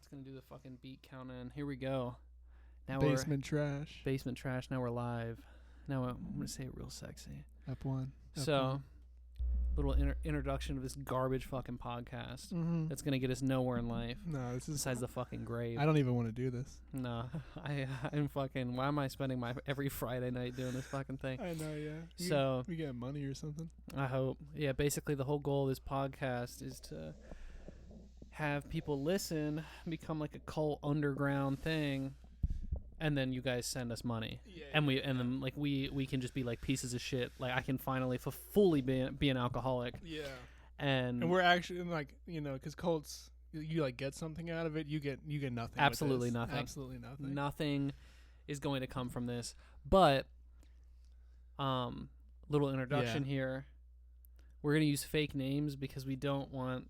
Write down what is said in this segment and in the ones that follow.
gonna do the fucking beat count in. Here we go. Now Basement trash. Basement trash. Now we're live. Now I'm gonna say it real sexy. Up one. So, little introduction to this garbage fucking podcast that's gonna get us nowhere in life. No, this is. Besides the fucking grave. I don't even want to do this. No, I'm fucking. Why am I spending my every Friday night doing this fucking thing? I know, yeah. So we get money or something. I hope. Yeah, basically the whole goal of this podcast is to have people listen, become like a cult underground thing, and then you guys send us money. Yeah. And then like we can just be like pieces of shit. Like I can finally fully be an alcoholic. Yeah. And we're actually like, you know, because cults, you like get something out of it. You get nothing. Absolutely with this. nothing. Absolutely nothing. Nothing is going to come from this. But little introduction here. We're gonna use fake names because we don't want.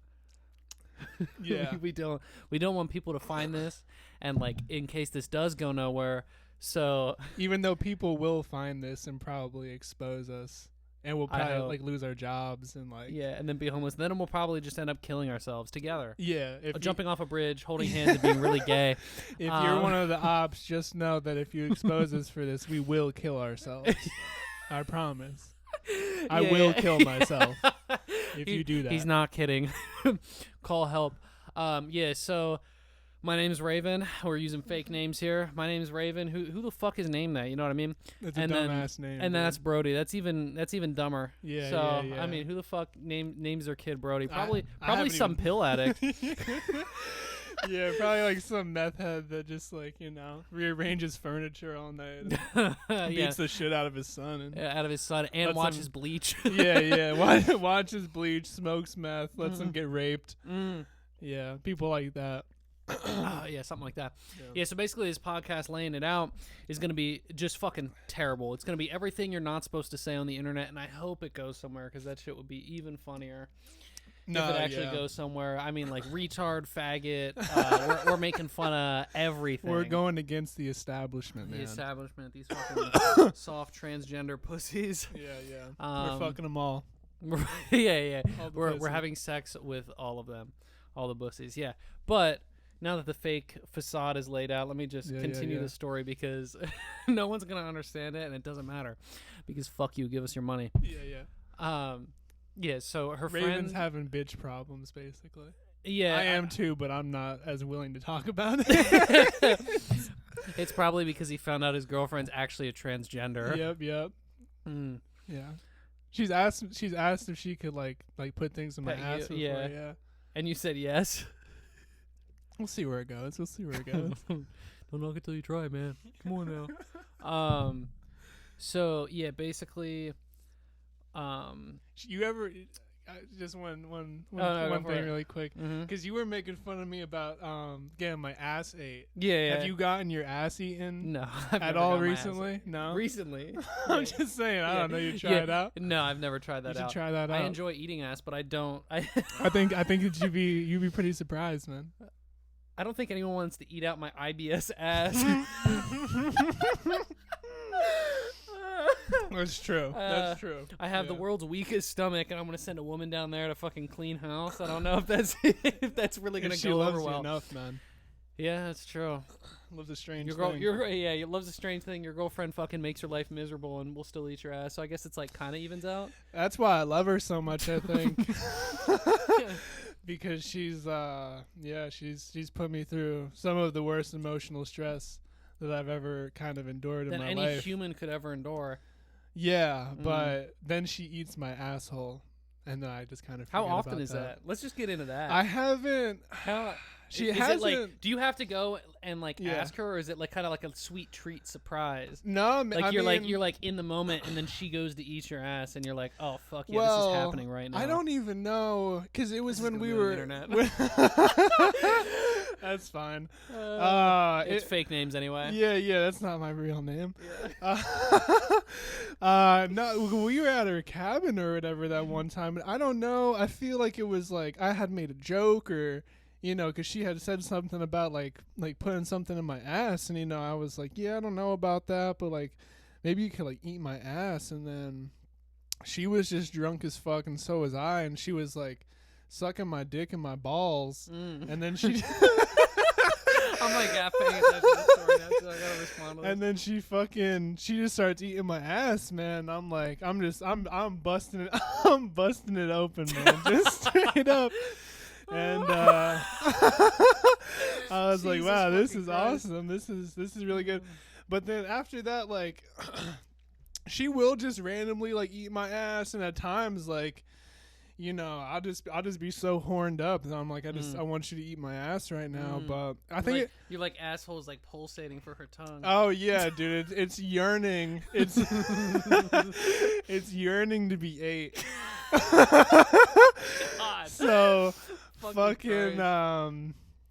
Yeah. we don't want people to find this, and like in case this does go nowhere. So even though people will find this and probably expose us, and we'll probably like lose our jobs and like and then be homeless. Then we'll probably just end up killing ourselves together. Yeah, jumping off a bridge, holding hands, and being really gay. If you're one of the ops, just know that if you expose us for this, we will kill ourselves. I promise. I will kill myself if you do that. He's not kidding. Call help. So my name's Raven. We're using fake names here. My name's Raven. Who the fuck is named that? You know what I mean? That's a dumbass name. And that's Brody. That's even dumber. Yeah. So yeah. I mean, who the fuck names their kid Brody? Probably some pill addict. Yeah, probably like some meth head that just like, you know, rearranges furniture all night and beats the shit out of his son and watches Bleach. Watches Bleach, smokes meth, lets him get raped. Yeah, people like that. Something like that. Yeah, so basically this podcast, laying it out, is going to be just fucking terrible. It's going to be everything you're not supposed to say on the internet, and I hope it goes somewhere because that shit would be even funnier. If it actually goes somewhere. I mean, like, retard, faggot. We're making fun of everything. We're going against the establishment, man. The establishment, these fucking soft transgender pussies. Yeah. We're fucking them all. Yeah. We're having sex with all of them. All the pussies, yeah. But now that the fake facade is laid out, let me just continue the story because no one's going to understand it, and it doesn't matter. Because fuck you, give us your money. Yeah. Yeah, so her Raven's having bitch problems, basically. Yeah. I am too, but I'm not as willing to talk about it. It's probably because he found out his girlfriend's actually a transgender. Yep. Yeah. She's asked if she could like put things in my ass before, yeah. And you said yes? We'll see where it goes. Don't knock it till you try, man. Come on now. So, yeah, basically... you ever just one thing really quick, because you were making fun of me about getting my ass ate. Yeah. Have you gotten your ass eaten? No. At all recently? No. Recently. I'm just saying. I don't know. You try it out. No, I've never tried that out. You should try that out. I enjoy eating ass, but I don't. I think that you'd be pretty surprised, man. I don't think anyone wants to eat out my IBS ass. That's true. That's true. I have the world's weakest stomach, and I'm gonna send a woman down there to fucking clean house. I don't know if that's really gonna go over well. Enough, man. Yeah, that's true. Loves a strange thing. You loves a strange thing. Your girlfriend fucking makes your life miserable, and will still eat your ass. So I guess it's like kind of evens out. That's why I love her so much. I think. Because she's put me through some of the worst emotional stress that I've ever kind of endured in my life. Any human could ever endure. Yeah, but then she eats my asshole, and then I just kind of forget How often about is that? Let's just get into that. I haven't. She hasn't. It like, do you have to go and like ask her, or is it like kind of like a sweet treat surprise? No, like you're like in the moment, and then she goes to eat your ass, and you're like, oh fuck yeah, this is happening right now. I don't even know, because it was when we were. Internet. That's fine. It's fake names anyway. Yeah, that's not my real name. No, we were at her cabin or whatever that one time, and I don't know. I feel like it was like I had made a joke, or you know, because she had said something about like putting something in my ass, and you know, I was like, yeah, I don't know about that, but like maybe you could like eat my ass, and then she was just drunk as fuck, and so was I, and she was like sucking my dick and my balls, and then she on. And then she just starts eating my ass, man. I'm like, I'm busting it, I'm busting it open, man, just straight up. And I was like, wow, this is awesome. This is really good. But then after that, like, she will just randomly like eat my ass, and at times, like, you know, I'll just be so horned up, and I'm like, I want you to eat my ass right now. But I think you're like assholes like pulsating for her tongue. Oh yeah, dude, it's yearning. It's it's yearning to be ate. God. So fucking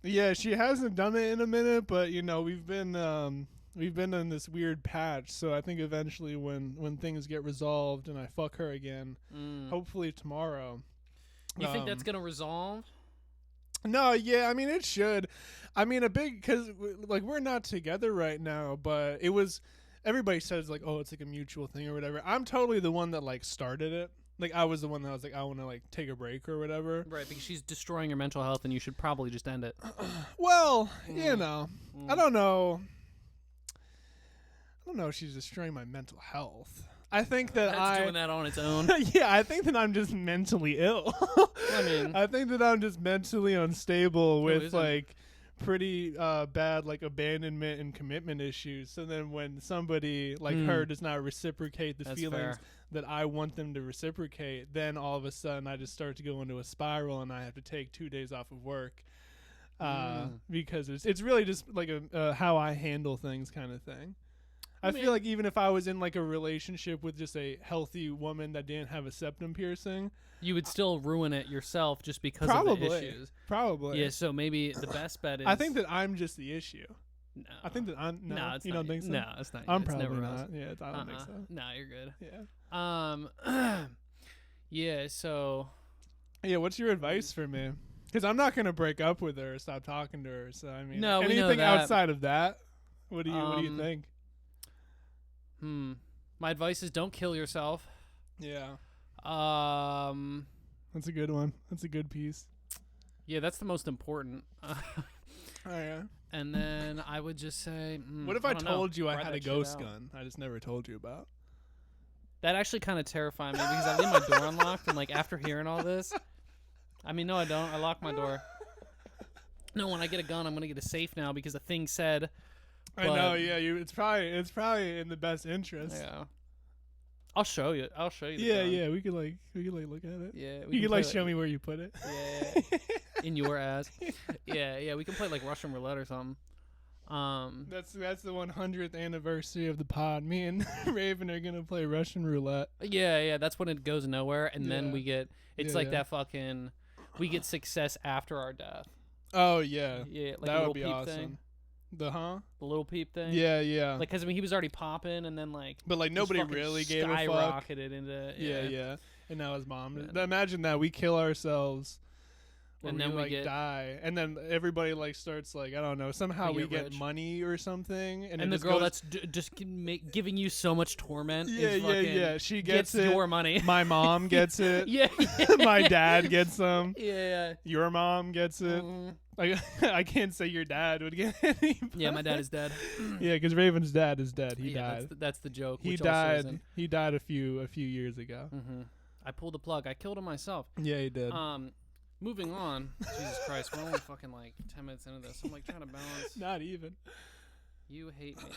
yeah, she hasn't done it in a minute, but you know, we've been in this weird patch, so I think eventually when things get resolved and I fuck her again, hopefully tomorrow. You think that's gonna resolve? No, yeah, I mean it should. I mean because like we're not together right now, but everybody says like, oh, it's like a mutual thing or whatever. I'm totally the one that like started it. Like I was the one that was like, I want to like take a break or whatever. Right, because she's destroying your mental health, and you should probably just end it. Well, you know, I don't know if she's destroying my mental health. I think that That's doing that on its own. Yeah, I think that I'm just mentally ill. I mean, I think that I'm just mentally unstable with like pretty bad like abandonment and commitment issues. So then when somebody like her does not reciprocate the feelings that I want them to reciprocate, then all of a sudden I just start to go into a spiral, and I have to take 2 days off of work because it's really just like a how I handle things kind of thing. I feel like even if I was in like a relationship with just a healthy woman that didn't have a septum piercing, you would still ruin it yourself just because of the issues. Probably. Yeah, so maybe the best bet is... I think that I'm just the issue. No. I think that I'm... No, it's you not don't think so? No, it's not. I'm it's probably never not. us. Yeah, I don't think so. No, you're good. Yeah. Yeah, so... Yeah, what's your advice for me? Because I'm not going to break up with her or stop talking to her, so I mean... No, we know anything that. outside of that, what do you think? My advice is don't kill yourself. Yeah. That's a good one. That's a good piece. Yeah, that's the most important. Oh, yeah. And then I would just say... what if I told you I Try had a that ghost shit out. gun I just never told you about? That actually kind of terrified me because I leave my door unlocked, and like after hearing all this... I mean, no, I don't. I lock my door. No, when I get a gun, I'm going to get a safe now because the thing said... I know, yeah. It's probably in the best interest. Yeah. I'll show you. The Yeah, gun. yeah. We could like look at it. Yeah. You could like show me where you put it. Yeah. In your ass. Yeah. We can play like Russian roulette or something. That's the 100th anniversary of the pod. Me and Raven are gonna play Russian roulette. Yeah. That's when it goes nowhere, and then we get. It's like yeah. that fucking. We get success after our death. Oh yeah. Yeah. Like that a would be peep awesome. thing. The little peep thing. Yeah. Like, cause I mean, he was already popping, and then like. But like nobody really gave a fuck. Skyrocketed into. Yeah. And now his mom. Imagine that we kill ourselves. And then we like die, and then everybody like starts like I don't know. Somehow we get money or something, and the girl that's just giving you so much torment. Yeah. She gets it. Your money. My mom gets it. Yeah. My dad gets them. Yeah. Your mom gets it. Like I can't say your dad would get any. Yeah, my dad is dead. Yeah, because Raven's dad is dead. He died. That's the joke. He died. He died a few years ago. I pulled the plug. I killed him myself. Yeah, he did. Moving on. Jesus Christ, we're only fucking like 10 minutes into this. I'm like trying to balance. Not even. You hate me.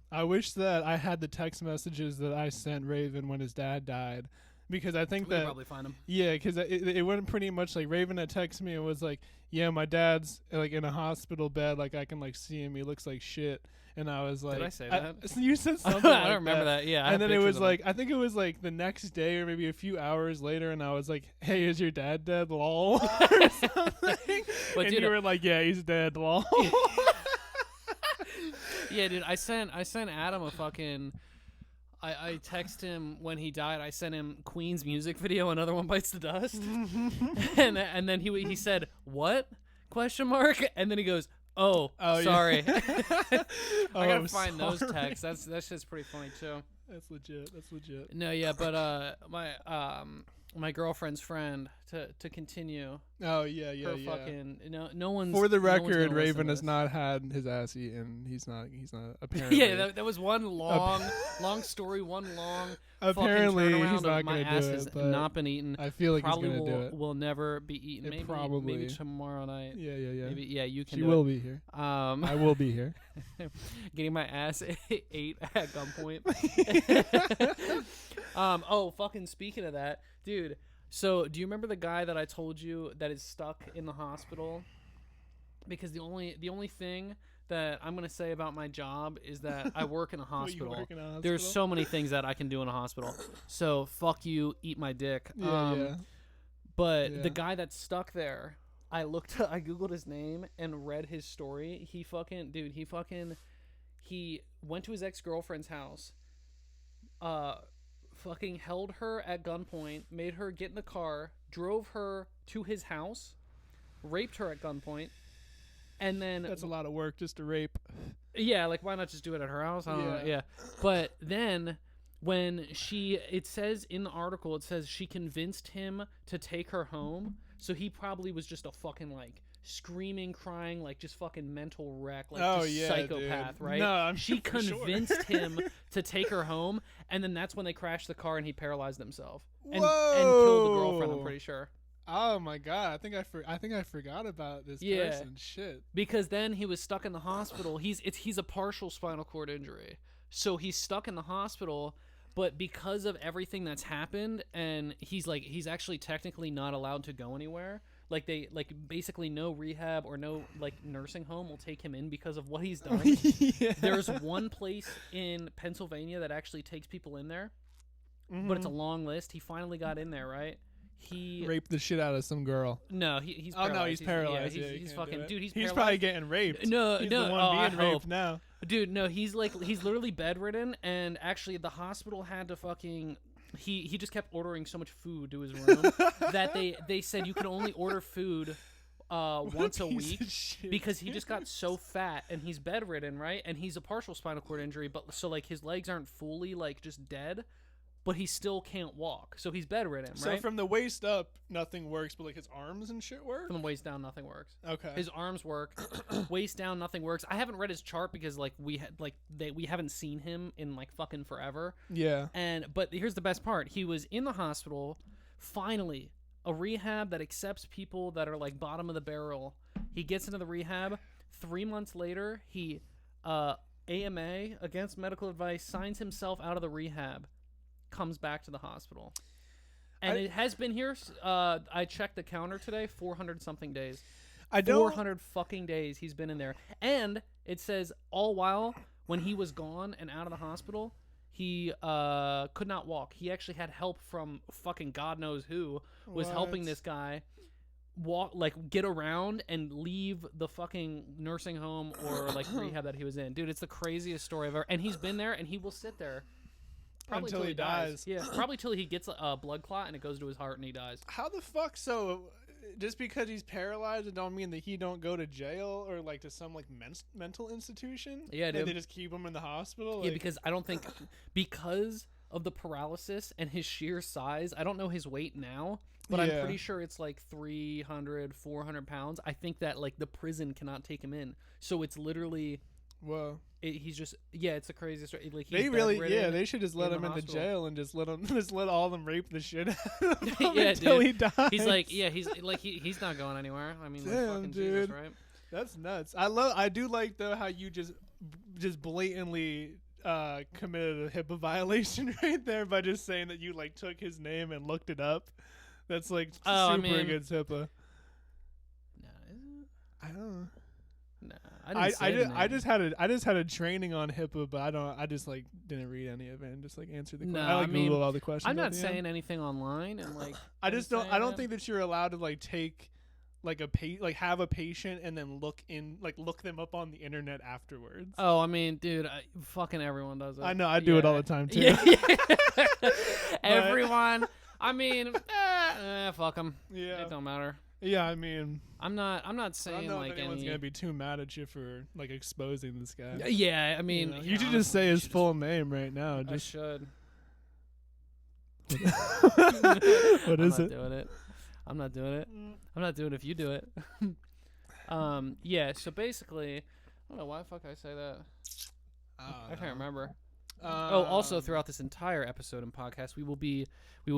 I wish that I had the text messages that I sent Raven when his dad died, because I think we can probably find him. Yeah, because it went pretty much like Raven had texted me and was like, "Yeah, my dad's like in a hospital bed. Like I can like see him. He looks like shit." And I was like, "Did I say that?" You said something. I don't remember that. Yeah. And then it was like, I think it was like the next day or maybe a few hours later, and I was like, "Hey, is your dad dead? Lol." Or something. And you were like, "Yeah, he's dead. Lol." Yeah, dude. I sent Adam a fucking. I text him when he died. I sent him Queen's music video. Another One Bites the Dust. and then he said, "What?" ? And then he goes, Oh, sorry. Yeah. I gotta find those texts. That's just pretty funny too. That's legit. No, yeah, but my my girlfriend's friend to continue Oh yeah, yeah, her yeah. fucking no one's For the no one's record, gonna listen Raven to has this. not had his ass eaten. He's not apparently. Yeah, that was one long story, one long apparently fucking turnaround he's not of my gonna ass do has it. But not been eaten. I feel like Probably he's gonna do it. will never be eaten. It Maybe probably. tomorrow night. Yeah, yeah, yeah. Maybe you can. She do will it. be here. Um, I will be here. getting my ass ate at gunpoint. Oh, fucking speaking of that, dude. So, do you remember the guy that I told you that is stuck in the hospital? Because the only thing that I'm gonna say about my job is that I work in a hospital. work in a hospital? There's so many things that I can do in a hospital. So fuck you, eat my dick. Yeah, yeah. But Yeah. the guy that's stuck there, I googled his name and read his story. He went to his ex-girlfriend's house, fucking held her at gunpoint, made her get in the car, drove her to his house, raped her at gunpoint, and then That's a lot of work just to rape. yeah, like why not just do it at her house? I don't know. Yeah. But then when it says in the article, it says she convinced him to take her home. So he probably was just a fucking like screaming, crying, like just fucking mental wreck, like just psychopath, dude. right? No, I'm she for sure. convinced him to take her home, and then that's when they crashed the car and he paralyzed himself and Whoa. killed the girlfriend. I'm pretty sure. Oh my god! I think I forgot about this Yeah. person. Shit. Because then he was stuck in the hospital. He's a partial spinal cord injury, so he's stuck in the hospital. But because of everything that's happened, and he's actually technically not allowed to go anywhere. Like basically no rehab or no like nursing home will take him in because of what he's done. Yeah. There's one place in Pennsylvania that actually takes people in there, but it's a long list. He finally got in there, right? He raped the shit out of some girl. No, he's Oh paralyzed. no, he's paralyzed. Yeah, Yeah, he's you can't fucking do it. dude. He's probably paralyzed. getting raped. No, he's no, the one I being hope. raped now. Dude, no, he's literally bedridden, and actually the hospital had to fucking he just kept ordering so much food to his room that they said you could only order food once a week because he just got so fat, and he's bedridden, right? And he's a partial spinal cord injury, but so like his legs aren't fully like just dead, but he still can't walk. So he's bedridden, So right? from the waist up, nothing works, but like his arms and shit work. From the waist down, nothing works. Okay. His arms work, waist down, nothing works. I haven't read his chart because like we haven't seen him in like fucking forever. Yeah. But here's the best part: he was in the hospital. Finally, a rehab that accepts people that are like bottom of the barrel. He gets into the rehab. 3 months later, he AMA against medical advice signs himself out of the rehab. Comes back to the hospital, and it has been here. I checked the counter today. 400 something days. 400 fucking days he's been in there, and it says all while when he was gone and out of the hospital, he could not walk. He actually had help from fucking God knows who was helping this guy walk, like get around and leave the fucking nursing home or like rehab that he was in. Dude, it's the craziest story ever, and he's been there, and he will sit there. Probably Until he dies. Yeah, probably till he gets a blood clot and it goes to his heart and he dies. How the fuck? So just because he's paralyzed, it don't mean that he don't go to jail or like to some like mental institution? Yeah, dude. They just keep him in the hospital? Yeah, because I don't think because of the paralysis and his sheer size, I don't know his weight now, but I'm pretty sure it's like 300, 400 pounds. I think that like the prison cannot take him in. So it's literally... Whoa. He's just it's the craziest. Like he's They really, bedridden they should just let him into hospital. jail and just let all of them rape the shit out of him Yeah, until dude. he dies. He's like, he's not going anywhere. I mean, like, Damn, fucking dude. Jesus, right? That's nuts. I do like though how you just blatantly committed a HIPAA violation right there by just saying that you like took his name and looked it up. That's like super against HIPAA. No, isn't it? I don't know. No, I didn't. I just had a training on HIPAA, but I just like didn't read any of it and just like answered the No, question. I like I mean, Googled all the questions. I'm at not the saying end. anything online and like. I don't it. think that you're allowed to like take like have a patient and then look them up on the internet afterwards. Oh, I mean, dude, fucking everyone does it. I know, I do it all the time too. Yeah. Everyone. I mean, fuck them. Yeah. It don't matter. Yeah, I mean, I'm not I don't saying know like if anyone's any. gonna be too mad at you for like exposing this guy. Yeah, I mean, You should just say his full name right now. I Just should. What is it? I'm not doing it. I'm not doing it if you do it. Yeah, so basically, I don't know why the fuck I say that. I can't remember. Also throughout this entire episode and podcast, we will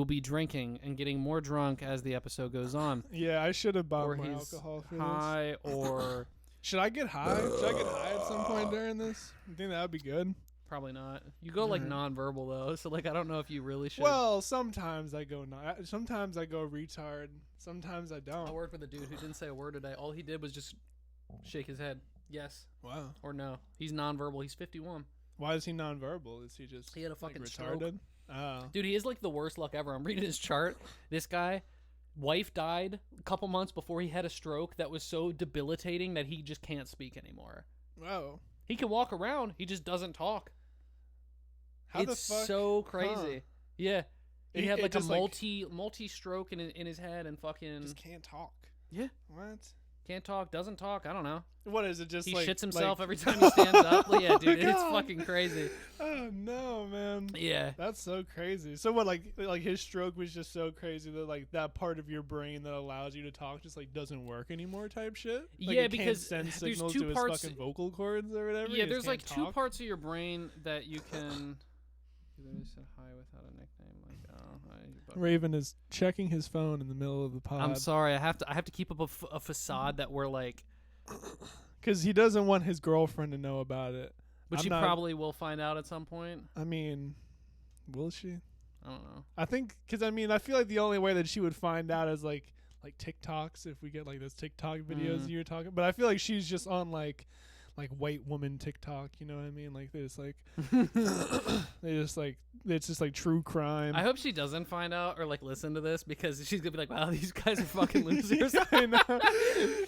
be drinking and getting more drunk as the episode goes on. Yeah, I should have bought Or more he's alcohol for high or this. Should I get high? Should I get high at some point during this? You think that would be good? probably not. You go like non-verbal though, so like I don't know if you really should. Well, sometimes I go sometimes I go retard. Sometimes I don't. I worked with a dude who didn't say a word today. All he did was just shake his head. Yes. Wow. Or no. He's non-verbal. He's 51. Why is he nonverbal? Is he just He had a fucking retarded? stroke. Oh. Dude, he is like the worst luck ever. I'm reading his chart. This guy, wife died a couple months before he had a stroke that was so debilitating that he just can't speak anymore. Whoa. He can walk around. He just doesn't talk. How It's the fuck? so crazy. Huh. Yeah. He It- had it like a just, multi stroke in his head and fucking Just can't talk. Yeah. What? Can't talk, doesn't talk. I don't know. What is it? Just He like shits himself like- every time he stands up. Like, yeah, Oh dude, my it's God. fucking crazy. Oh no, man. Yeah. That's so crazy. So what? Like his stroke was just so crazy that like that part of your brain that allows you to talk just like doesn't work animour type shit. Like, Yeah, it can't because send there's signals two to his parts- fucking vocal cords or whatever. Yeah, he there's just like can't two talk? parts of your brain that you can. They said hi without a nickname. Like, oh, hi, but- Raven is checking his phone in the middle of the pod. I'm sorry. I have to keep up a facade that we're like, Because he doesn't want his girlfriend to know about it. which I'm she not- probably will find out at some point. I mean, will she? I don't know. I think because I mean I feel like the only way that she would find out is like TikToks if we get like those TikTok videos you're talking. But I feel like she's just on like white woman TikTok. You know what I mean? Like there's like they just like it's just like true crime. I hope she doesn't find out or like listen to this because she's gonna be like, "Wow, these guys are fucking losers." I know.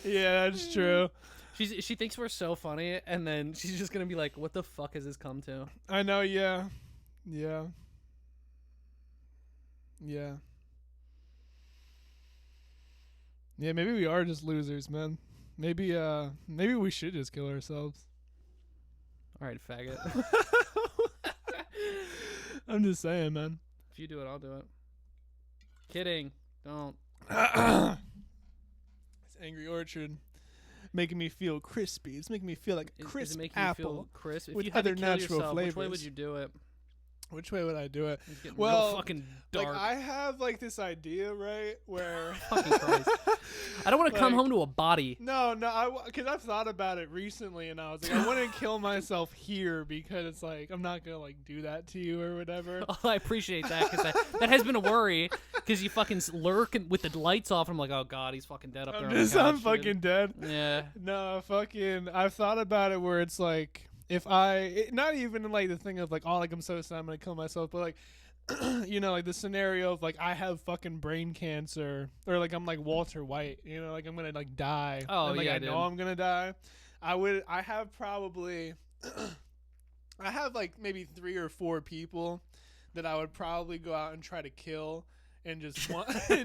Yeah, that's true. She thinks we're so funny, and then she's just gonna be like, "What the fuck has this come to?" I know. Yeah. Yeah. Yeah. Yeah, maybe we are just losers, man. Maybe we should just kill ourselves. All right, faggot. I'm just saying, man. If you do it, I'll do it. Kidding. Don't. It's Angry Orchard making me feel crispy. It's making me feel like a Is crisp it making apple. you feel crisp? If with you had other to kill natural yourself, which way would flavors. you do it? Which way would I do it? It's getting Well, real fucking dark. Like I have like this idea, right, where Fucking Christ. I don't want to come like- home to a body. No, because I've thought about it recently, and I was like, I wouldn't kill myself here because it's like I'm not gonna like do that to you or whatever. Oh, I appreciate that because that has been a worry because you fucking lurk with the lights off, and I'm like, oh god, he's fucking dead up there. I'm fucking dead. Yeah. No, fucking. I've thought about it where it's like if not even like the thing of like, oh, like I'm so sad I'm gonna kill myself, but like. You know, like the scenario of like I have fucking brain cancer, or like I'm like Walter White, you know, like I'm gonna like die. Oh, and, like, yeah, I know dude. I'm gonna die. I have probably, I have like maybe 3 or 4 people that I would probably go out and try to kill, and just one,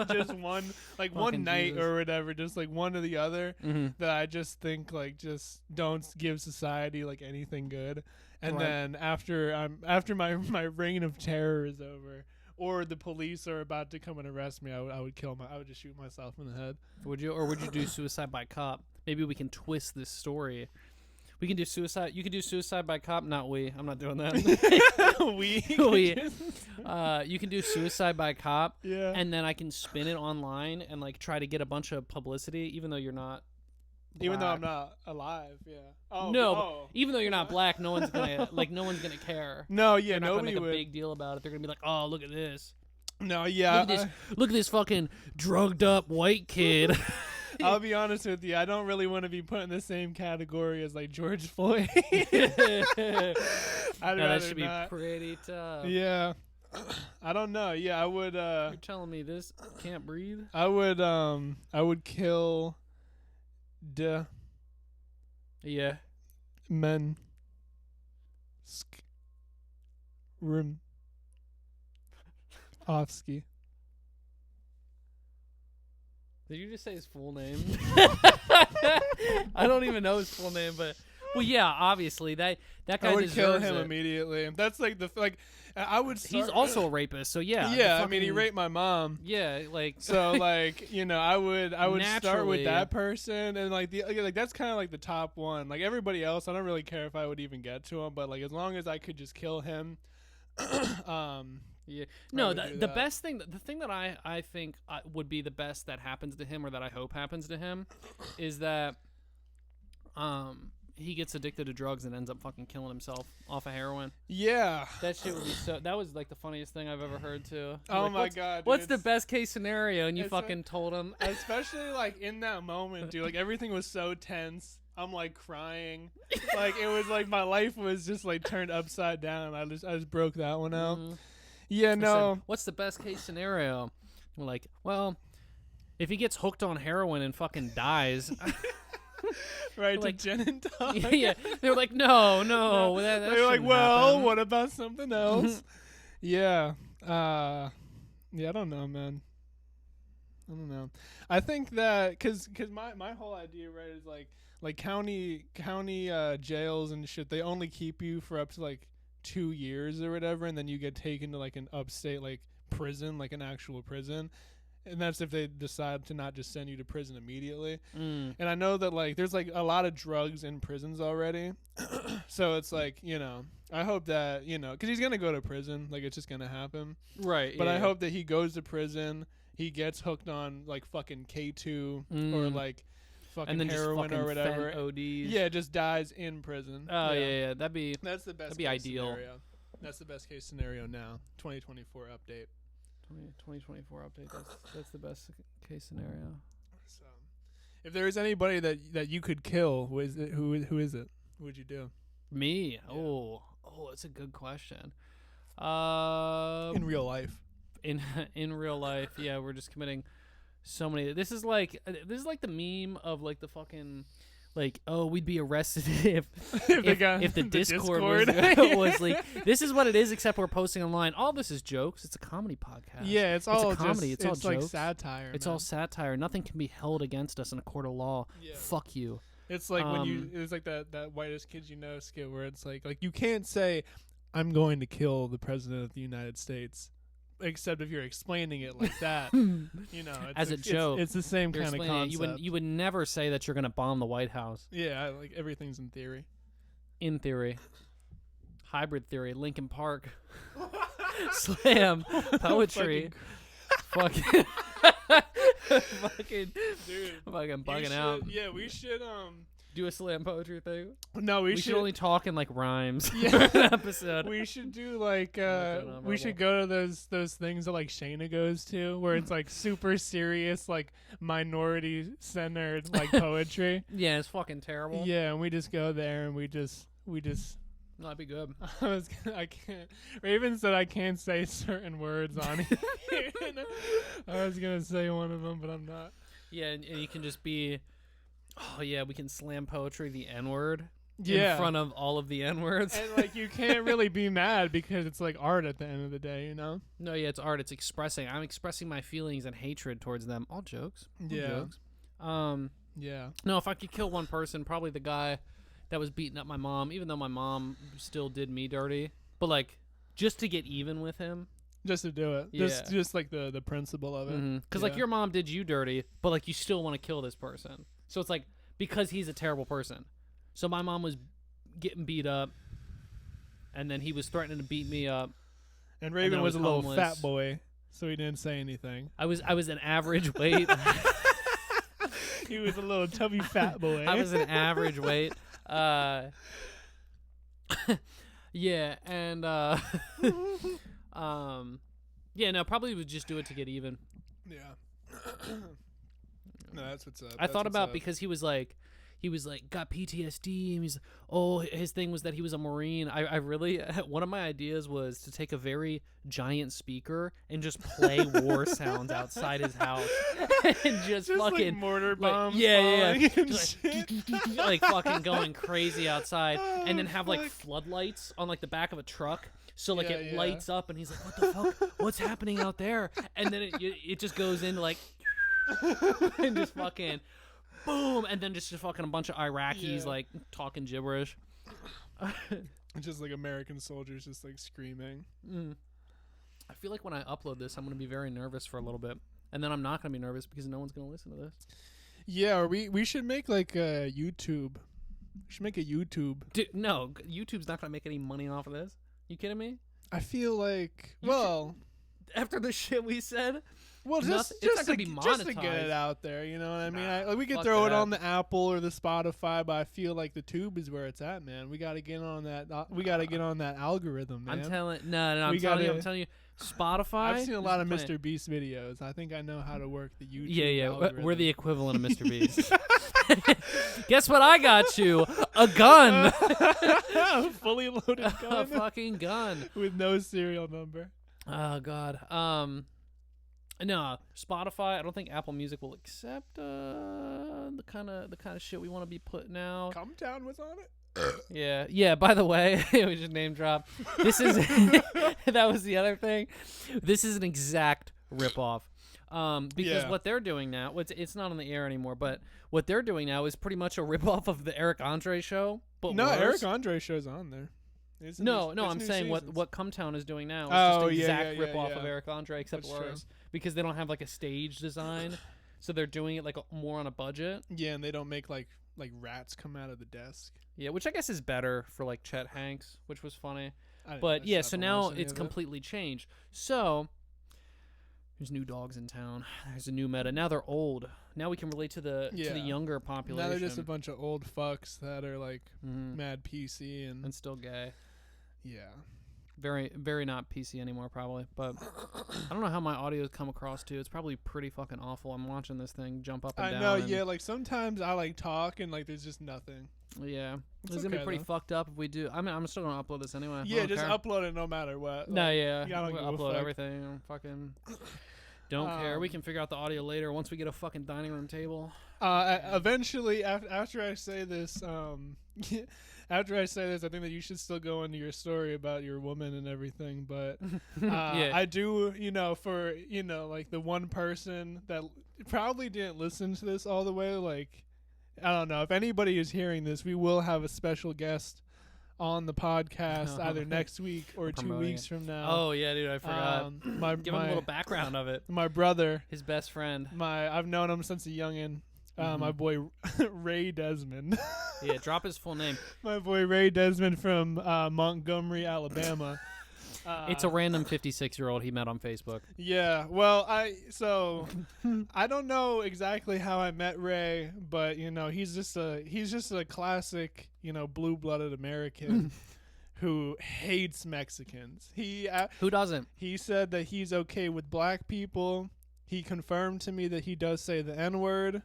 just one, like one Fucking night Jesus. or whatever, just like one or the other. Mm-hmm. That I just think like just don't give society like anything good. And Right. then after my reign of terror is over, or the police are about to come and arrest me, I would just shoot myself in the head. Would you, or would you do suicide by cop? Maybe we can twist this story. We can do suicide. You can do suicide by cop. Not we. I'm not doing that. We. You can do suicide by cop, Yeah. and then I can spin it online and like try to get a bunch of publicity, even though you're not. Even though I'm black. not alive, yeah. Oh No, oh. Even though you're not black, no one's gonna no one's gonna care. No, yeah, They're not gonna nobody make a would. big deal about it. They're gonna be like, "Oh, look at this! No, yeah. Look at this fucking drugged up white kid." I'll be honest with you. I don't really want to be put in the same category as like George Floyd. I'd Yeah, that rather should be not. pretty tough. Yeah. I don't know. Yeah, I would You're telling me this can't breathe? I would kill the Yeah. men room Ofsky. Did you just say his full name? I don't even know his full name, but Well, yeah, obviously that guy I would kill deserves him it. immediately. That's like I would. Start, He's also a rapist, so yeah. Yeah, I mean, he raped my mom. Yeah, like So like, you know, I would start with Naturally. that person, and like that's kind of like the top one. Like everybody else, I don't really care if I would even get to him, but like as long as I could just kill him, yeah. No, would the do the that. best thing, the thing that I think would be the best that happens to him, or that I hope happens to him, is that he gets addicted to drugs and ends up fucking killing himself off of heroin. Yeah. That shit would be so. That was like the funniest thing I've ever heard too. Oh Like, my god. Dude, What's the it's- best case scenario? And you it's fucking told him. Especially like in that moment, dude. Like everything was so tense. I'm like crying. Like it was like my life was just like turned upside down. I just broke that one out. Mhm. Yeah, I said, no. what's the best case scenario? We're like, well, if he gets hooked on heroin and fucking dies. Right like- to gin and tonic. Yeah, they're like, no, that They're like, shouldn't well, happen." what about something else? Yeah. Yeah, I don't know, man. I don't know. I think that cuz my whole idea, right, is like county jails and shit, they only keep you for up to like 2 years or whatever, and then you get taken to like an upstate like prison, like an actual prison. And that's if they decide to not just send you to prison immediately. Mm. And I know that like there's like a lot of drugs in prisons already. So it's like, you know, I hope that, you know, cuz he's going to go to prison, like it's just going to happen. Right. But I yeah. hope that he goes to prison, he gets hooked on like fucking K2 or Mm. like fucking and then just heroin fucking or whatever. fent ODs. Yeah, just dies in prison. Oh yeah. That'd be That's the best That'd be case ideal. scenario. That's the best case scenario now. 2024 update. 2024 update. That's the best case scenario. So, if there is anybody that you could kill, who is it? Who is it? Who would you do Me? Yeah. Oh, that's a good question. in real life? In real life, yeah, we're just committing so many. This is like the meme of like the fucking like, oh, we'd be arrested if the Discord was like, this is what it is, except we're posting online. All this is jokes. It's a comedy podcast. Yeah, it's all a comedy. Just, it's all like jokes. satire. It's man. all satire. Nothing can be held against us in a court of law. Yeah. Fuck you. It's like when you. It's like that whitest kids you know skit where it's like you can't say, "I'm going to kill the president of the United States," except if you're explaining it like that. You know, it's As a like- joke. It's the same You're kind of explaining it. concept. You would never say that you're gonna bomb the White House. Yeah, like everything's in theory. In theory. Hybrid theory. Linkin Park. Slam. Poetry. Fucking. fucking. Dude, Fucking you bugging out. should- Yeah, we should. Do a slam poetry thing. No, we We should should. only talk in like rhymes. Yeah. for an episode. We should do like on we should go to those things that like Shayna goes to where it's like super serious, like minority centered like poetry. Yeah, it's fucking terrible. Yeah, and we just go there and we just That'd be good. I can't. Raven said I can't say certain words on it. I was gonna say one of them, but I'm not. Yeah, and you can just be. Oh yeah, we can slam poetry the N-word Yeah. in front of all of the N-words. And like you can't really be mad because it's like art at the end of the day, you know? No, yeah, it's art. It's expressing. I'm expressing my feelings and hatred towards them. All jokes. All Yeah. jokes. Yeah. No, if I could kill one person, probably the guy that was beating up my mom, even though my mom still did me dirty. But like, just to get even with him. Just to do it. Yeah. Just like the principle of it. Because like Yeah. your mom did you dirty, but like you still want to kill this person. So it's like, because he's a terrible person. So my mom was getting beat up, and then he was threatening to beat me up. And Raven then I was a was little homeless. fat boy, so he didn't say anything. I was an average weight. He was a little tubby fat boy. I was an average weight. Yeah, and yeah, no, probably would just do it to get even. Yeah. No, that's what's up. I thought about because he was like got PTSD, and he's his thing was that he was a Marine. I really one of my ideas was to take a very giant speaker and just play war sounds outside his house and just like fucking mortar like, bombs. yeah, falling and Just shit. like fucking going crazy outside, and then have like fuck. floodlights on like the back of a truck. So like Yeah, it yeah. lights up, and he's like, "What the fuck? What's happening out there?" And then it just goes into like, and just fucking boom, and then just fucking a bunch of Iraqis Yeah. like talking gibberish. Just like American soldiers just like screaming. I feel like when I upload this, I'm gonna be very nervous for a little bit, and then I'm not gonna be nervous because no one's gonna listen to this. Yeah, or we should make like a YouTube. We should make a YouTube. Dude, no, YouTube's not gonna make any money off of this. You kidding me? I feel like You well, After the shit we said, well, nothing- it's just not to, gonna be just to get monetized. it out there. You know what I mean? Nah, Like, we could fuck throw it that. on the Apple or the Spotify, but I feel like the Tube is where it's at, man. We got to get on that. We got to get on that algorithm, man. I'm telling I'm We telling you, gotta- I'm telling you, Spotify. I've seen a is lot the of plan. Mr. Beast videos. I think I know how to work the YouTube. Yeah, algorithm. we're the equivalent of Mr. Beast. Guess what I got you? A gun. fully loaded A gun fucking gun. with no serial number. Oh god. No, Spotify. I don't think Apple Music will accept the kind of shit we want to be putting out. Come Town was on it. Yeah. By the way, we just name drop. This is that was the other thing. This is an exact ripoff. Because Yeah. what they're doing now, it's not on the air anymore, but what they're doing now is pretty much a ripoff of the Eric Andre show. But No, worse. Eric Andre show's on there. It's No, it's I'm new saying seasons. what Come Town is doing now is Oh, just an yeah, exact yeah, ripoff of yeah. Eric Andre, except That's true. worse. Because they don't have like a stage design, so they're doing it like more on a budget. Yeah, and they don't make like rats come out of the desk. Yeah, which I guess is better for like Chet Hanks, which was funny. I didn't- But I yeah, stopped so to now watch any it's of it. completely changed. So there's new dogs in town. There's a new meta. Now they're old. Now we can relate to the Yeah. younger population. Now they're just a bunch of old fucks that are like Mhm. mad PC and And still gay. yeah. Very, very not PC anymore, probably. But I don't know how my audio has come across too. It's probably pretty fucking awful. I'm watching this thing jump up and I down. know, and- yeah. Like sometimes I like talk and like there's just nothing. Yeah. It's It's gonna be okay, pretty though. fucked up if we do. I mean, I'm still gonna upload this anyway. I Yeah, don't just care. upload it no matter what. No, Like, yeah. I don't We'll give a upload fuck. everything. Fucking. Don't care. We Um, can figure out the audio later once we get a fucking dining room table. Eventually, after I say this, after I say this, I think that you should still go into your story about your woman and everything. But Yeah. I do, for like the one person that probably didn't listen to this all the way. Like, I don't know if anybody is hearing this, we will have a special guest on the podcast either next week or 2 Promoting weeks it. from now. Oh yeah, dude. I forgot. My Give him a little background of it. my brother. His best friend. I've known him since a youngin'. My Mhm. boy Ray Desmond. Yeah. Drop his full name. My boy Ray Desmond from Montgomery, Alabama. It's a random 56-year-old he met on Facebook. Yeah. Well, I don't know exactly how I met Ray, but he's just a classic, blue-blooded American who hates Mexicans. Who doesn't? He said that he's okay with black people. He confirmed to me that he does say the N-word,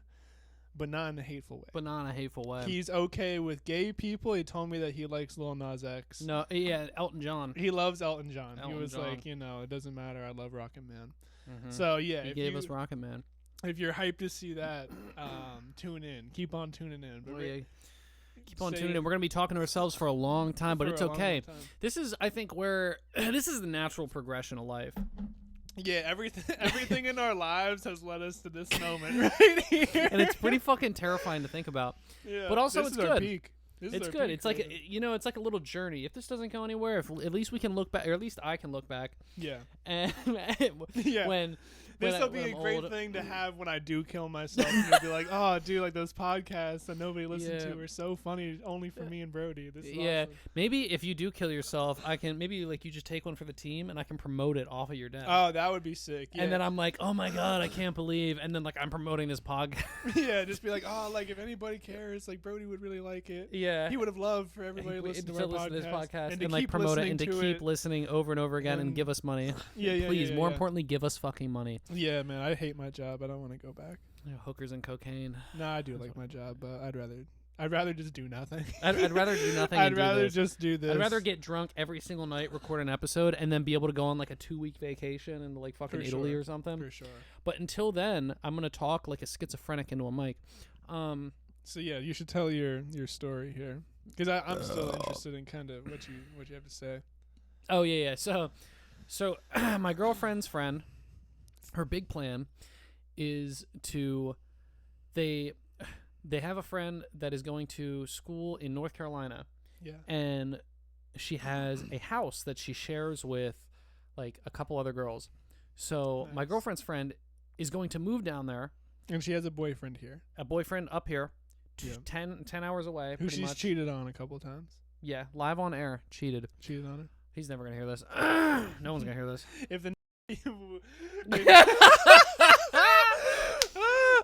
but not in a hateful way. But not in a hateful way. He's okay with gay people. He told me that he likes Lil Nas X. No, yeah, Elton John. He loves Elton John. He Elton was John. like, it doesn't matter. I love Rockin' Man. Mhm. So yeah, he if gave you, us Rocket Man. if you're hyped to see that, tune in. Keep on tuning in. But Oh, yeah. Keep on say tuning it in. We're gonna be talking to ourselves for a long time, but for it's a long okay. time. This is, I think, where this is the natural progression of life. Yeah, everything in our lives has led us to this moment right here. And it's pretty fucking terrifying to think about. Yeah, but also this it's is our good. peak. This is It's our good. peak It's like right it's like a little journey. If this doesn't go anywhere, if at least we can look back, or at least I can look back, yeah. and Yeah. when This will when be a I'm great old- thing to have when I do kill myself. And you'll be like, oh, dude, like those podcasts that nobody listened Yeah. to are so funny only for me and Brody. This is Yeah, awesome. maybe if you do kill yourself, I can maybe like you just take one for the team, and I can promote it off of your death. Oh, that would be sick. Yeah. And then I'm like, oh my god, I can't believe. And then like I'm promoting this podcast. yeah, just be like, oh, like if anybody cares, like Brody would really like it. Yeah. He would have loved for everybody to listen to our listen to this podcast and, and, to like keep promote it listening and to to keep it. listening over and over again and And- give us money. Yeah, Please, more yeah. importantly, give us fucking money. Yeah, man, I hate my job. I don't want to go back. Hookers and cocaine. No, I do like my job, but I'd rather just do nothing. I'd rather do nothing. I'd and do rather this. just do this. I'd rather get drunk every single night, record an episode, and then be able to go on like a 2-week vacation into like fucking For Italy sure. or something. for sure. But until then, I'm gonna talk like a schizophrenic into a mic. So yeah, you should tell your story here because I'm still interested in kind of what you have to say. Oh yeah. So my girlfriend's friend, her big plan is to they have a friend that is going to school in North Carolina, Yeah. and she has a house that she shares with like a couple other girls. So my Nice. girlfriend's friend is going to move down there, And she has a boyfriend here a boyfriend up here, Yep. 10 hours away, who pretty she's much. cheated on a couple times. Yeah, live on air, cheated. Cheated on her. He's never gonna hear this. No one's gonna hear this. If the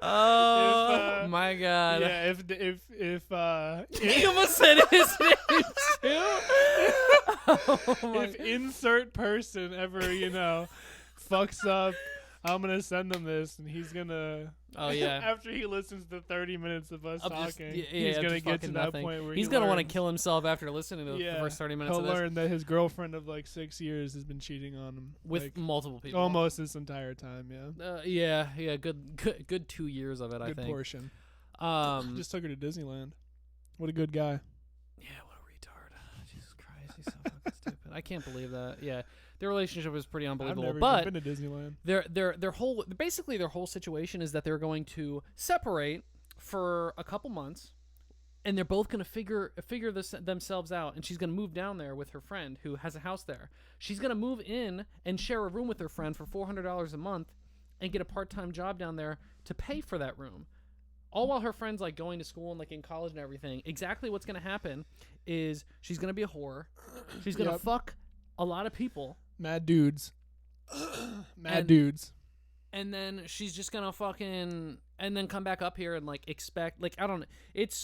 Oh my god! yeah, if He almost said his name too. Oh my if insert person ever fucks up, I'm gonna send him this, and he's gonna. Oh yeah. After he listens to 30 minutes of us Of just- talking, yeah, he's of gonna just get to fucking that nothing. point where He's he gonna want to learns- kill himself after listening to the Yeah, first 30 minutes he'll of this learn that his girlfriend of like 6 years has been cheating on him with like, multiple people. almost this entire time. Yeah, Yeah. Good 2 years of it. I good think. portion. Just Just took her to Disneyland. What a good guy. yeah. What a retard. Jesus Christ. He's so fucking stupid. I can't believe that. Yeah. Their relationship is pretty unbelievable. I've never but even been to Disneyland. their whole situation is that they're going to separate for a couple months, and they're both going to figure themselves out, and she's going to move down there with her friend who has a house there. She's going to move in and share a room with her friend for $400 a month and get a part-time job down there to pay for that room, all while her friend's like going to school and like in college and everything. Exactly what's going to happen is she's going to be a whore. She's going to Yep. fuck a lot of people. Mad dudes. Mad And- dudes. And then she's just gonna fucking and then come back up here and like expect like I don't know. It's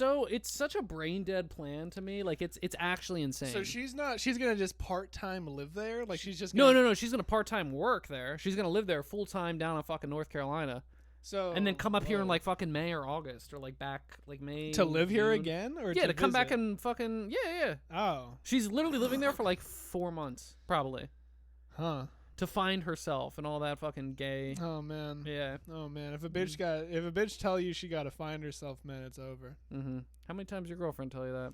such a brain dead plan to me. Like it's actually insane. So she's gonna just part-time live there? Like she's just no. gonna, She's gonna part time work there. She's gonna live there full time down in fucking North Carolina, So and then come up here in whoa. like fucking May or August or like back like May to live here June. again, or Yeah, to come back visit? and fucking yeah. Oh, She's literally living there for like 4 months probably huh. to find herself and all that fucking gay. Oh man. Yeah. Oh man. If a bitch tell you she gotta find herself, man, it's over. Mm-hmm. How many times your girlfriend tell you that?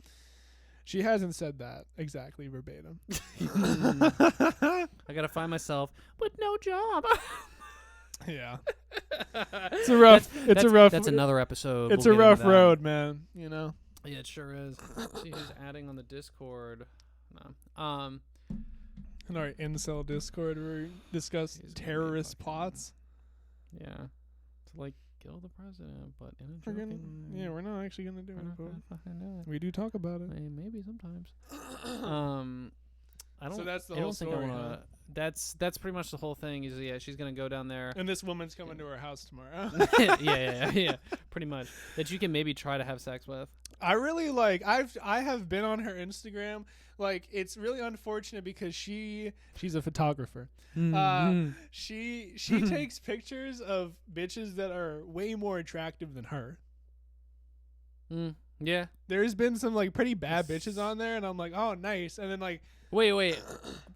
She hasn't said that exactly verbatim. I gotta find myself with no job. Yeah. It's a rough. That's another episode. It's We'll a get into rough that. road, man. You know. Yeah, it sure is. See who's adding on the Discord. No. In our incel Discord, where we discuss He's gonna be terrorist fucking- plots. Yeah. To like kill the president, but in a We're gonna, joking. yeah, we're not actually gonna do we're it, not but gonna fucking do it. we do talk about it. I mean, maybe sometimes. I don't. So that's the I whole don't think story. I wanna. That's pretty much the whole thing. Is yeah, she's gonna go down there. And this woman's coming to our house tomorrow. yeah. Pretty much that you can maybe try to have sex with. I really I have been on her Instagram. Like, it's really unfortunate because she's a photographer. She takes pictures of bitches that are way more attractive than her. Yeah. There's been some like pretty bad bitches on there, and I'm like, oh, nice. And then like, Wait.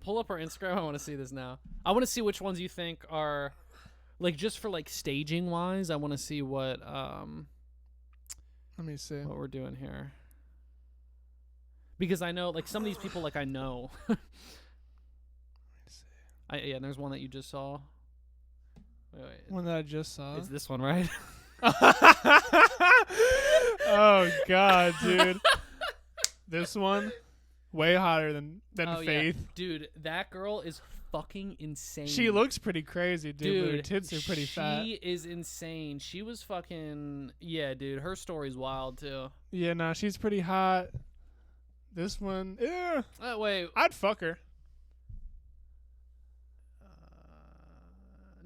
Pull up our Instagram. I want to see this now. I want to see which ones you think are, like, just for like staging wise. I want to see what let me see. what we're doing here. Because I know, like, some of these people, like, I know. Yeah, and there's one that you just saw. Wait. One that I just saw. It's this one, right? Oh God, dude. This one, way hotter than Oh, yeah. Faith. Dude, that girl is fucking insane. She looks pretty crazy, dude. But her Dude, tits are pretty fat. She is insane. She was fucking yeah, dude. Her story's wild too. Yeah, nah, she's pretty hot. This one, yeah, Wait. I'd fuck her.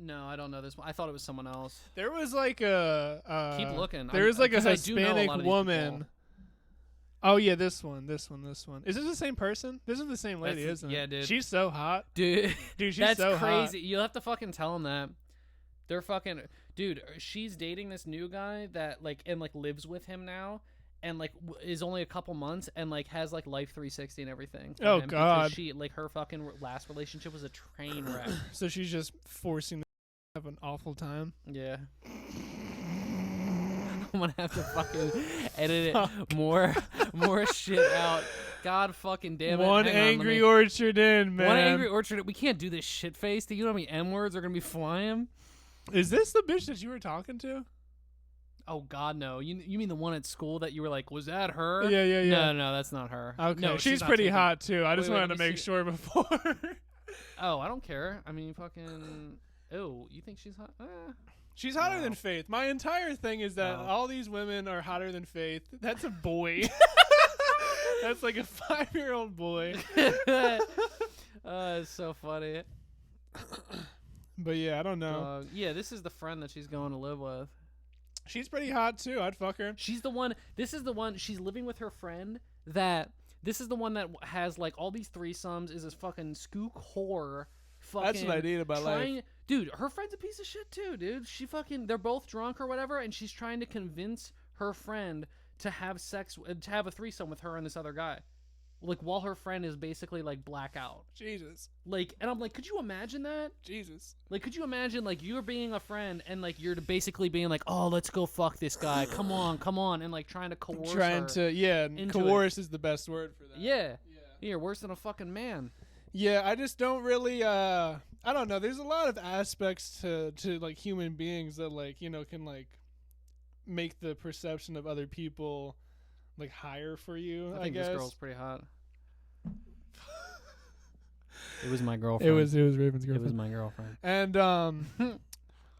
No, I don't know this one. I thought it was someone else. There was like a Keep looking. There was like a 'cause I do know a Hispanic lot of these woman. people. Oh yeah, this one. Is this the same person? This is the same lady, That's- isn't it? yeah, dude. She's so hot, Dude, dude. She's that's so crazy. You'll have to fucking tell him that. They're fucking dude. She's dating this new guy that like and like lives with him now, and like is only a couple months and like has like Life 360 and everything. for Oh, him because God. She like her fucking last relationship was a train wreck. hot. So she's just forcing them to have an awful time. Yeah. I'm gonna have to fucking edit it more shit out. God fucking damn it. One Hang on, let angry me- orchard in, man. One angry orchard. We can't do this shit face. Do you know how many M words are gonna be flying? Is this the bitch that you were talking to? Oh God, no! You mean the one at school that you were like, was that her? Yeah. No, that's not her. Okay, no, she's not pretty taken. hot too. I just Wait, wanted let to me make see. sure before. Oh, I don't care. I mean, fucking. Oh, you think she's hot? She's hotter Wow. than Faith. My entire thing is that Wow. all these women are hotter than Faith. That's a boy. That's like a 5-year-old boy. It's so funny. But yeah, I don't know. Yeah, this is the friend that she's going to live with. She's pretty hot too. I'd fuck her. She's the one. This is the one. She's living with her friend. This is the one that has like all these threesomes. Is this fucking skook whore? Fucking That's what I need about life. Dude, her friend's a piece of shit too, dude. They're both drunk or whatever, and she's trying to convince her friend to have to have a threesome with her and this other guy. Like, while her friend is basically like blackout. Jesus. Like, and I'm like, could you imagine that? Jesus. Like, could you imagine, like, you're being a friend and, like, you're basically being like, oh, let's go fuck this guy. Come on. And, like, trying to coerce her. Coerce is the best word for that. Yeah. You're worse than a fucking man. Yeah, I just don't really, I don't know. There's a lot of aspects to like, human beings that, like, you know, can, like, make the perception of other people, like, higher for you, I think guess. this girl's pretty hot. It was my girlfriend. It was Raven's girlfriend. It was my girlfriend. And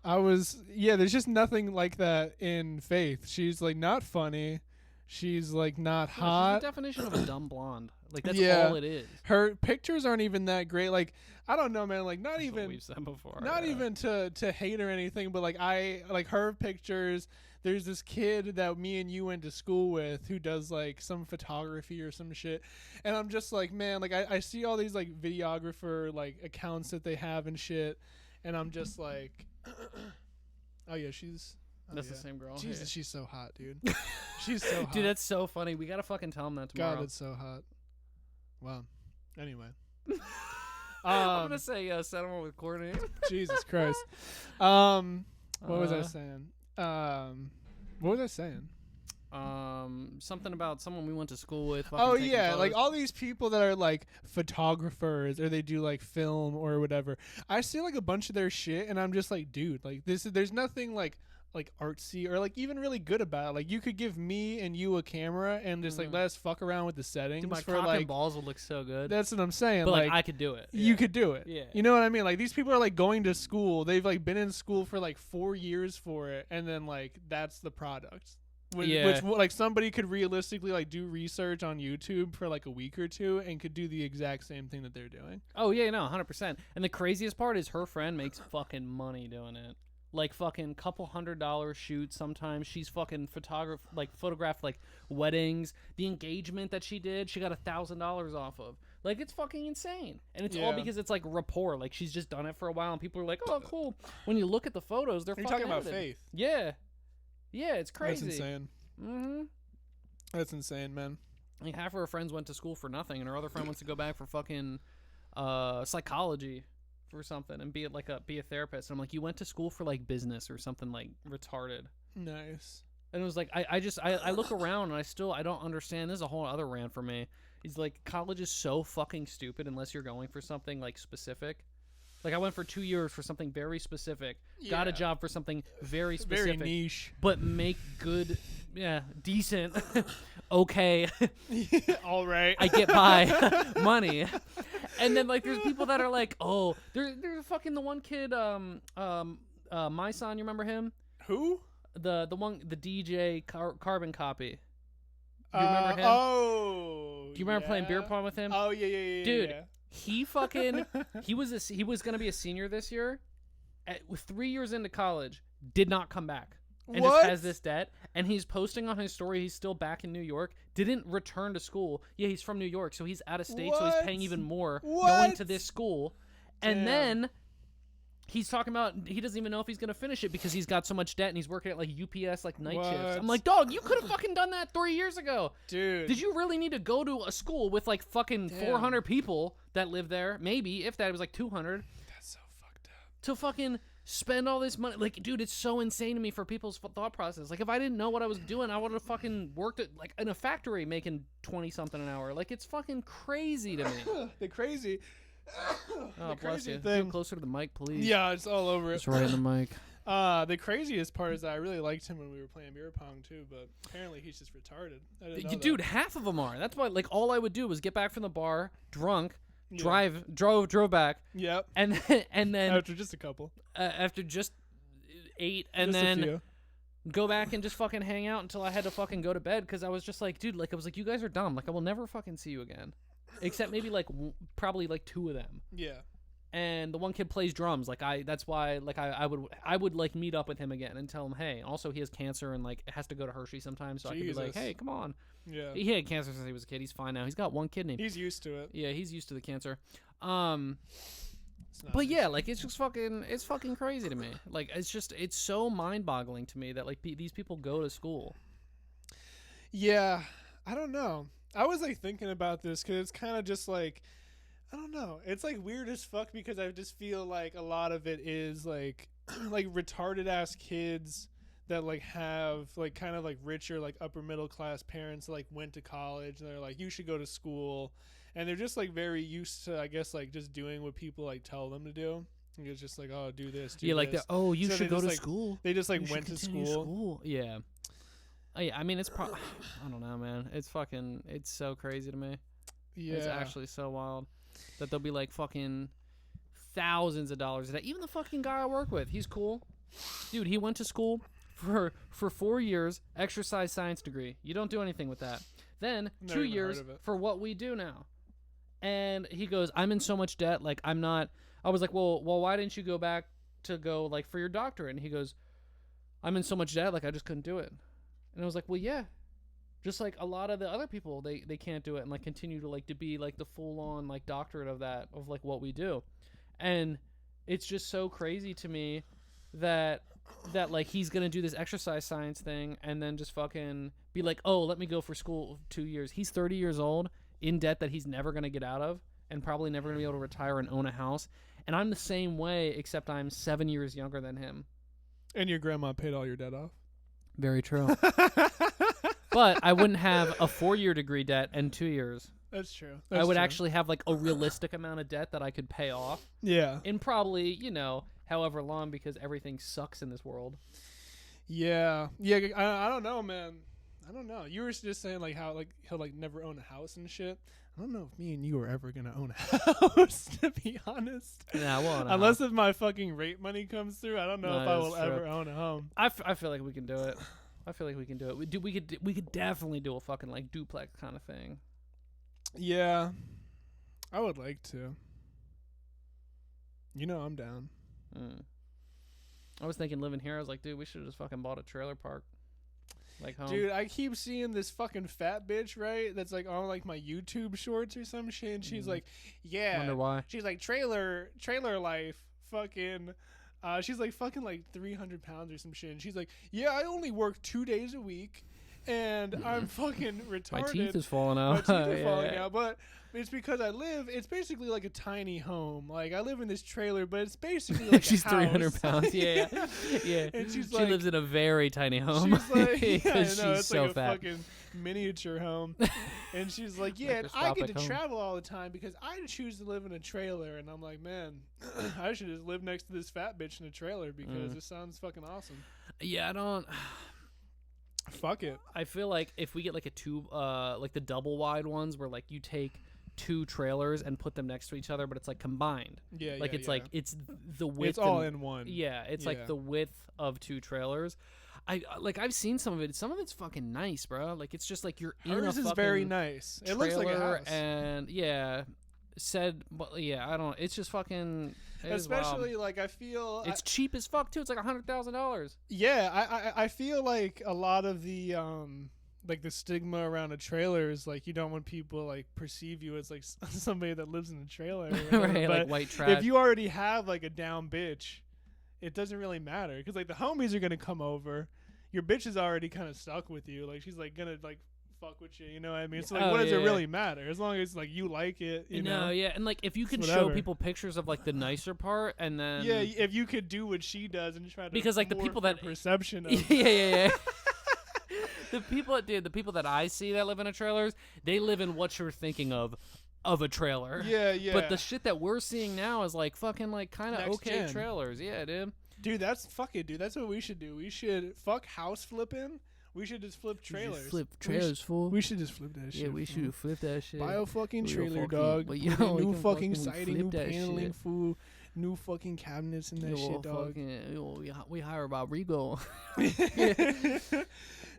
there's just nothing like that in Faith. She's like not funny. She's like not She's hot. the definition of a dumb blonde. Like, that's Yeah. all it is. Her pictures aren't even that great. Like, I don't know, man. Like, not That's what even we've said before. not yeah. even to hate or anything, but like I like her pictures. There's this kid that me and you went to school with who does like some photography or some shit, and I'm just like, man, like I see all these like videographer like accounts that they have and shit, and I'm just like, oh yeah, she's. Oh, That's yeah. the same girl. Jesus, Yeah. she's so hot, dude. She's so hot. Dude, that's so funny. We gotta fucking tell him that tomorrow. God, it's so hot. Wow. Anyway. I'm gonna say settlement with Courtney. Jesus Christ. What was I Uh, saying? What was I saying? Something about someone we went to school with. Oh fucking taking yeah, like photos. all these people that are like photographers or they do like film or whatever. I see like a bunch of their shit and I'm just like, dude, like there's nothing like artsy or like even really good about it. Like you could give me and you a camera and just like let us fuck around with the settings Dude, my for cock like and balls would look so good. that's what I'm saying. But like I could do it. You could do it. Yeah. You know what I mean? Like these people are like going to school. They've like been in school for like 4 years for it, and then like that's the product. Which like somebody could realistically like do research on YouTube for like a week or two and could do the exact same thing that they're doing. Oh yeah, no, 100%. And the craziest part is her friend makes fucking money doing it. Like fucking couple $100 shoots. Sometimes she's fucking photographed like weddings. The engagement that she did, she got $1,000 off of. Like it's fucking insane, and it's all Yeah. because it's like rapport. Like she's just done it for a while, and people are like, "Oh, cool." When you look at the photos, they're You're fucking talking about edited. Faith. Yeah, yeah, it's crazy. That's insane. Mm-hmm. That's insane, man. Like half of her friends went to school for nothing, and her other friend wants to go back for fucking psychology for something and be a therapist. And I'm like, you went to school for like business or something like retarded. Nice. And it was like I look around and I don't understand. This is a whole other rant for me. It's like college is so fucking stupid unless you're going for something like specific. Like I went for 2 years for something very specific. Got a Yeah. job for something very specific. Very niche. But make good, decent, okay. All right. I get by money. And then like there's people that are like, oh, there's fucking the one kid, my son, you remember him? Who? The DJ Carbon Copy. You remember him? Oh. Do you remember playing beer yeah. pong with him? Oh yeah. Dude, yeah. he fucking he was gonna be a senior this year. With 3 years into college, did not come back. And What? just has this debt, and he's posting on his story he's still back in New York, didn't return to school. Yeah, he's from New York, so he's out of state, so he's What? paying even more going What? to this school. Damn. And then he's talking about he doesn't even know if he's going to finish it because he's got so much debt and he's working at like UPS like night shifts. What? I'm like, dog, you could have fucking done that 3 years ago. Dude. Did you really need to go to a school with like fucking Damn. 400 people that live there? Maybe, if that, it was like 200 That's so fucked up. to fucking spend all this money. Like, dude, it's so insane to me for people's thought process. Like, if I didn't know what I was doing, I would have fucking worked at like in a factory making 20 something an hour. Like, it's fucking crazy to me. The crazy. Oh, the bless crazy you. thing. Get closer to the mic, please. Yeah, it's all over it. It's right in the mic. The craziest part is that I really liked him when we were playing beer pong too, but apparently he's just retarded. I didn't know Dude, half of them are. That's why, like, all I would do was get back from the bar, drunk, Yeah. drove back, Yep. and then After just a couple. after just ate, and Just a then few. go back and just fucking hang out until I had to fucking go to bed because I was just like, dude, like, I was like, you guys are dumb. Like, I will never fucking see you again, except maybe like probably like 2 of them. Yeah. And the one kid plays drums. Like, that's why, like, I would like meet up with him again and tell him, hey, also he has cancer and like has to go to Hershey sometimes, so I could be like, Jesus. hey, come on. Yeah. He had cancer since he was a kid. He's fine now. He's got one kidney. He's used to it. Yeah, he's used to the cancer. It's not But an yeah, issue. like, it's just fucking crazy to me. Like, it's so mind-boggling to me that like these people go to school. Yeah. I don't know. I was like thinking about this because it's kind of just like, I don't know. It's like weird as fuck because I just feel like a lot of it is like like retarded ass kids that like have like kind of like richer like upper middle class parents that, like went to college and they're like, you should go to school, and they're just like very used to, I guess, like just doing what people like tell them to do. And it's just like, oh, do this, do Yeah, like this. oh, you So should they go just, to like, school. They just like You should went to continue school. Yeah. Oh, yeah, I mean, it's I don't know, man. It's so crazy to me. Yeah. It's actually so wild that they'll be like fucking thousands of dollars a day. Even the fucking guy I work with, he's cool. Dude, he went to school for 4 years, exercise science degree. You don't do anything with that. Then Never 2 even years heard of it. for what we do now. And he goes, I'm in so much debt, like I'm not. I was like, well, why didn't you go back to go like for your doctorate? And he goes, I'm in so much debt, like I just couldn't do it. And I was like, well, yeah. Just like a lot of the other people, they can't do it and like continue to like to be like the full on like doctorate of that, of like what we do. And it's just so crazy to me that like he's gonna do this exercise science thing and then just fucking be like, oh, let me go for school 2 years. He's 30 years old in debt that he's never gonna get out of and probably never gonna be able to retire and own a house. And I'm the same way, except I'm 7 years younger than him. And your grandma paid all your debt off. Very true. But I wouldn't have a 4-year degree debt and 2 years. That's true. I would actually have like a realistic amount of debt that I could pay off Yeah. in probably, however long, because everything sucks in this world. Yeah. Yeah. I don't know, man. I don't know. You were just saying like how like he'll like never own a house and shit. I don't know if me and you are ever gonna own a house, to be honest. Yeah, well, Unless if my fucking rate money comes through, I don't know No, if I that's will true. ever own a home. I feel like we can do it. I feel like we can do it. We could definitely do a fucking like duplex kind of thing. Yeah. I would like to. You know I'm down. I was thinking living here. I was like, dude, we should have just fucking bought a trailer park, like home. Dude, I keep seeing this fucking fat bitch, right? That's like on like my YouTube shorts or some shit. And she's like, yeah. Wonder why. She's like trailer life, fucking. She's like fucking like 300 pounds or some shit. And she's like, yeah, I only work 2 days a week, and I'm fucking retarded. My teeth is falling My out. teeth are Yeah, falling yeah. out, but it's because it's basically like a tiny home. Like I live in this trailer, but it's basically like She's a house. 300 pounds. Yeah, yeah. And she's she like, lives in a very tiny home. she's like, yeah, I know, she's it's so like a fat. fucking miniature home. And she's like, yeah, and I get Microscopic to home. travel all the time because I choose to live in a trailer. And I'm like, man, I should just live next to this fat bitch in a trailer because this sounds fucking awesome. Yeah, I don't. Fuck it. I feel like if we get like a two, like the double wide ones, where like you take 2 trailers and put them next to each other, but it's like combined. Yeah, Like yeah, it's yeah. like it's the width. It's all and- in one. Yeah, it's Yeah. like the width of 2 trailers. I've seen some of it. Some of it's fucking nice, bro. Like it's just like you're in a Hers is fucking very nice. It looks like a trailer house. and but yeah, I don't. It's just fucking. it is wild. Especially like I feel It's cheap as fuck too. It's like $100,000. yeah, I feel like a lot of the like the stigma around a trailer is like you don't want people like perceive you as like somebody that lives in a trailer. Or whatever. Right, But like white trash. if you already have like a down bitch, it doesn't really matter because like the homies are gonna come over. Your bitch is already kind of stuck with you. Like she's like gonna like fuck with you. You know what I mean? So like, Oh, what does it yeah. really matter? As long as like you like it, you know. Yeah, and like if you can show whatever. people pictures of like the nicer part, and then Yeah, if you could do what she does and try to Because, like, the morph people her that- perception of yeah. The people that I see that live in a trailers, they live in what you're thinking of a trailer. yeah. But the shit that we're seeing now is like fucking like kind of Next okay gen. trailers. Yeah, dude. Dude, fuck it, dude. That's what we should do. We should fuck house flipping. We should just flip trailers. Flip trailers, fool. We should just flip that shit. Yeah, we should flip that shit. Buy a fucking Real trailer, fucking- dog. but Put yo, in we new can fucking fucking siding, flip new that paneling, shit. fool. New fucking cabinets and that shit, dog. We hire about Rigo.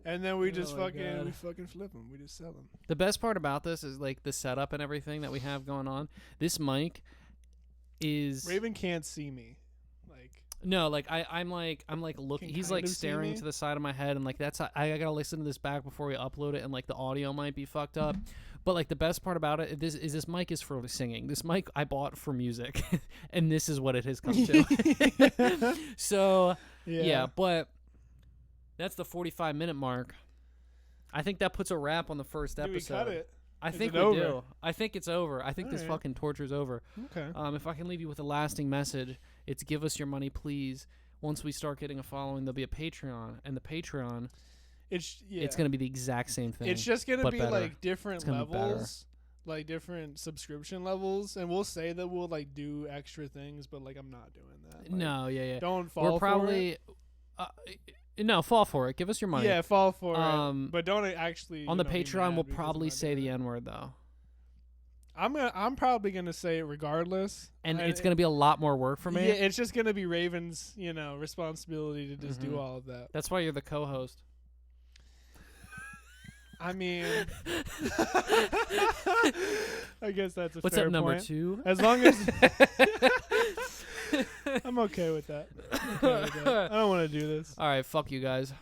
And then we just Oh my fucking God. we fucking flip them. We just sell them. The best part about this is like the setup and everything that we have going on. This mic is Raven can't see me. Like no, like I'm like looking. Can He's kind like of see staring me. to the side of my head, and like that's I gotta listen to this back before we upload it, and like the audio might be fucked up. But like the best part about it, this mic is for singing. This mic I bought for music, and this is what it has come to. So yeah, but that's the 45-minute mark. I think that puts a wrap on the first Do we episode. cut it? I Is think it we over? do. I think it's over. I think this Alright. fucking torture's over. Okay. If I can leave you with a lasting message, it's give us your money, please. Once we start getting a following, there'll be a Patreon, and the Patreon, It's it's gonna be the exact same thing. It's just gonna but be better. like different It's gonna be better. levels, like different subscription levels, and we'll say that we'll like do extra things, but like I'm not doing that. Like, no, yeah. don't fall. We're for probably no fall for it. Give us your it. money. Yeah, fall for Um, it, but don't actually. On the you know, be Patreon, mad we'll because probably I'm not say doing the it. N-word though, I'm probably gonna say it regardless, and it's gonna be a lot more work for me. Yeah, it's just gonna be Raven's, responsibility to just do Mhm. all of that. That's why you're the co-host. I mean, I guess that's a What's fair up, number point. 2? As long as I'm okay with that. I don't want to do this. All right, fuck you guys.